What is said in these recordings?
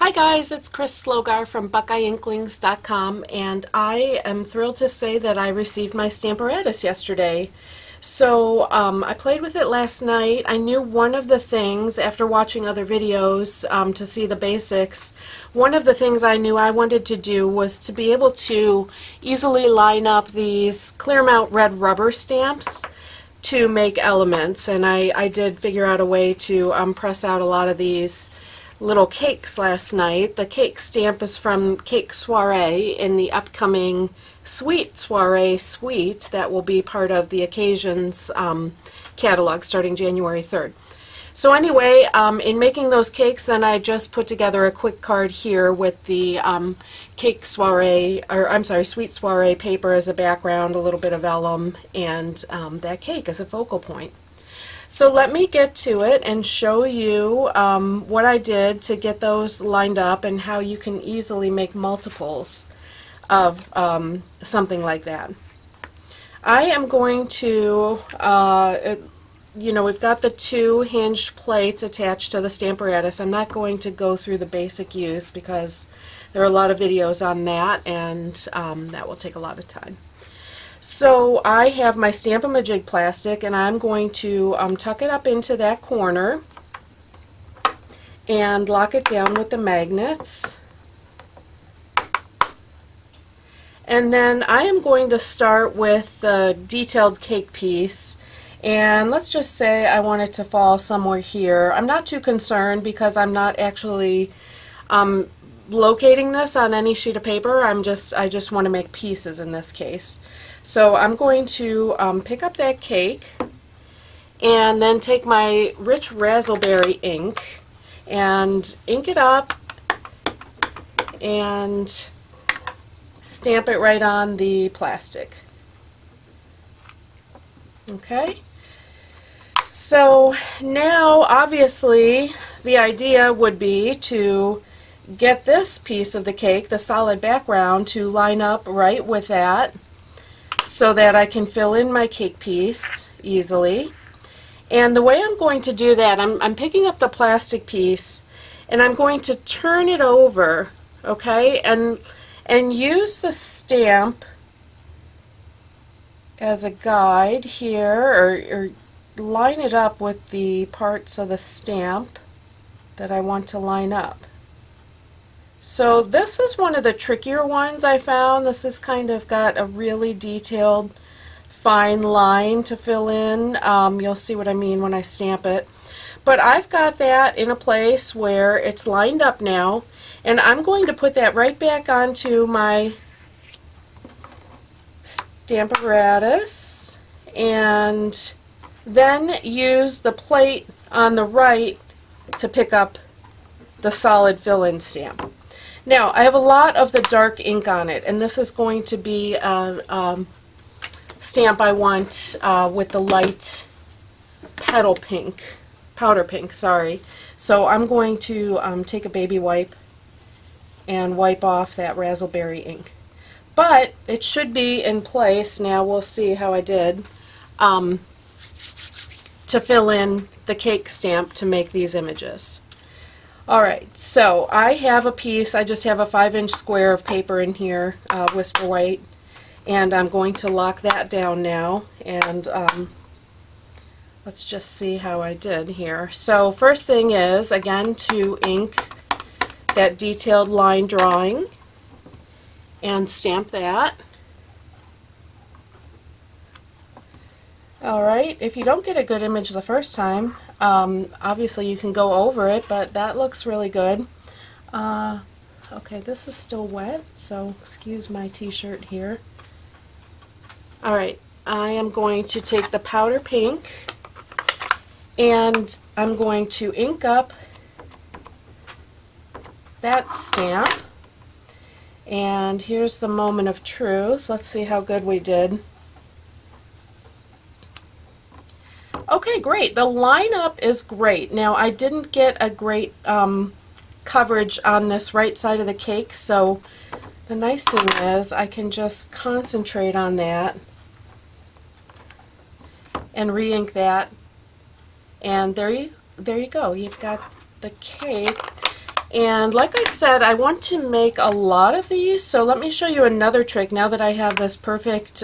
Hi guys, it's Chris Slogar from BuckeyeInklings.com, and I am thrilled to say that I received my Stamparatus yesterday. So I played with it last night. I knew one of the things, after watching other videos to see the basics, one of the things I knew I wanted to do was to be able to easily line up these clear mount red rubber stamps to make elements, and I did figure out a way to press out a lot of these little cakes last night. The cake stamp is from Cake Soiree in the upcoming Sweet Soiree suite that will be part of the Occasions catalog starting January 3rd. So anyway, in making those cakes, then I just put together a quick card here with the Cake Soiree, or I'm sorry, Sweet Soiree paper as a background, a little bit of vellum, and that cake as a focal point. So let me get to it and show you what I did to get those lined up and how you can easily make multiples of something like that. I am going to, we've got the two hinged plates attached to the Stamparatus. I'm not going to go through the basic use because there are a lot of videos on that, and that will take a lot of time. So I have my Stamp-A-Majig plastic, and I'm going to tuck it up into that corner and lock it down with the magnets. And then I am going to start with the detailed cake piece, and let's just say I want it to fall somewhere here. I'm not too concerned because I'm not actually locating this on any sheet of paper. I just want to make pieces in this case. So I'm going to pick up that cake and then take my rich raspberry ink and ink it up and stamp it right on the plastic. Okay, so now obviously the idea would be to get this piece of the cake, the solid background, to line up right with that so that I can fill in my cake piece easily. And the way I'm going to do that, I'm picking up the plastic piece and I'm going to turn it over, okay, and use the stamp as a guide here, or line it up with the parts of the stamp that I want to line up. So this is one of the trickier ones I found. This has kind of got a really detailed fine line to fill in. You'll see what I mean when I stamp it. But I've got that in a place where it's lined up now, and I'm going to put that right back onto my Stamparatus and then use the plate on the right to pick up the solid fill-in stamp. Now, I have a lot of the dark ink on it, and this is going to be a stamp I want with the light powder pink, sorry. So I'm going to take a baby wipe and wipe off that raspberry ink. But it should be in place, now we'll see how I did, to fill in the cake stamp to make these images. Alright, so I have a piece, I just have a 5-inch square of paper in here, Whisper White, and I'm going to lock that down now, and let's just see how I did here. So first thing is, again, to ink that detailed line drawing and stamp that. Alright, if you don't get a good image the first time, obviously you can go over it, but that looks really good. Okay, this is still wet, so excuse my t-shirt here. Alright, I am going to take the powder pink and I'm going to ink up that stamp. And here's the moment of truth. Let's see how good we did. Okay, great. The lineup is great. Now, I didn't get a great coverage on this right side of the cake, so the nice thing is I can just concentrate on that and re-ink that, and there you go. You've got the cake. And like I said, I want to make a lot of these, so let me show you another trick now that I have this perfect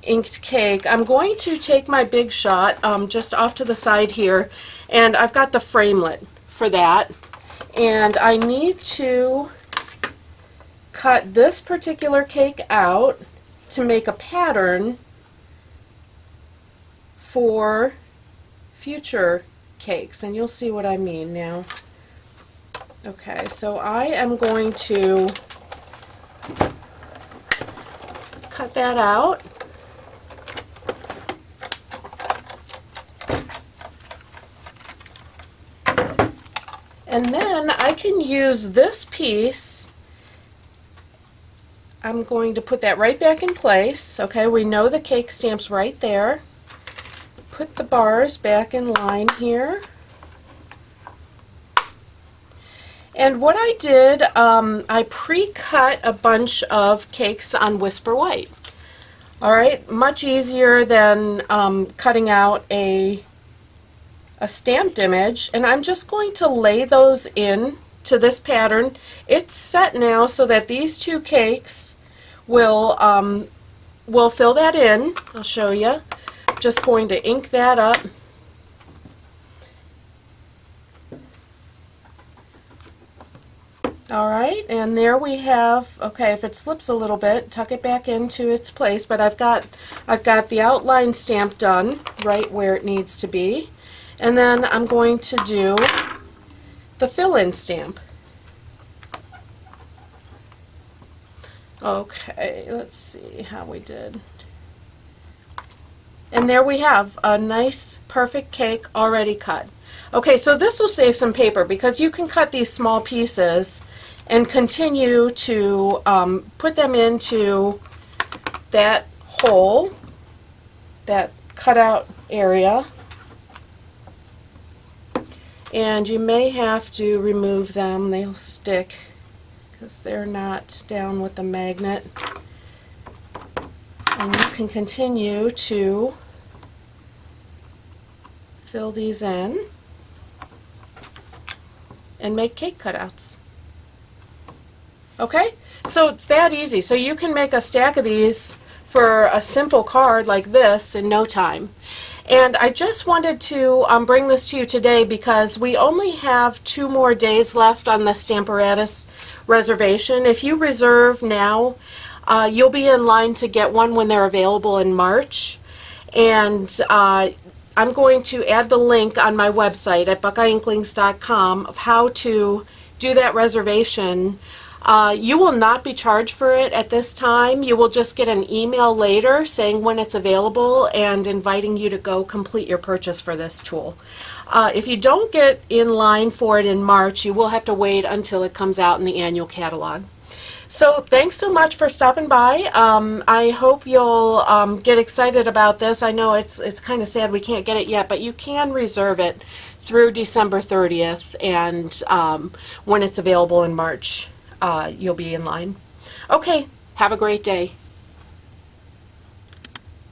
inked cake. I'm going to take my Big Shot just off to the side here, and I've got the framelit for that, and I need to cut this particular cake out to make a pattern for future cakes, and you'll see what I mean now. Okay, so I am going to cut that out. And then I can use this piece. I'm going to put that right back in place. Okay, we know the cake stamp's right there. Put the bars back in line here. And what I did, I pre-cut a bunch of cakes on Whisper White. Alright, much easier than cutting out a stamped image, and I'm just going to lay those in to this pattern. It's set now so that these two cakes will fill that in. I'll show you. Just going to ink that up. Alright, and there we have, okay, if it slips a little bit, tuck it back into its place, but I've got the outline stamp done right where it needs to be. And then I'm going to do the fill-in stamp. Okay, let's see how we did. And there we have a nice, perfect cake already cut. Okay, so this will save some paper because you can cut these small pieces and continue to put them into that hole, that cutout area. And you may have to remove them. They'll stick because they're not down with the magnet. And you can continue to fill these in and make cake cutouts. Okay? So it's that easy. So you can make a stack of these for a simple card like this in no time. And I just wanted to bring this to you today because we only have 2 more days left on the Stamparatus reservation. If you reserve now, you'll be in line to get one when they're available in March. And I'm going to add the link on my website at buckeyeinklings.com of how to do that reservation. You will not be charged for it at this time. You will just get an email later saying when it's available and inviting you to go complete your purchase for this tool. If you don't get in line for it in March, you will have to wait until it comes out in the annual catalog. So thanks so much for stopping by. I hope you'll get excited about this. I know it's kind of sad we can't get it yet, but you can reserve it through December 30th, and when it's available in March, you'll be in line. Okay, have a great day.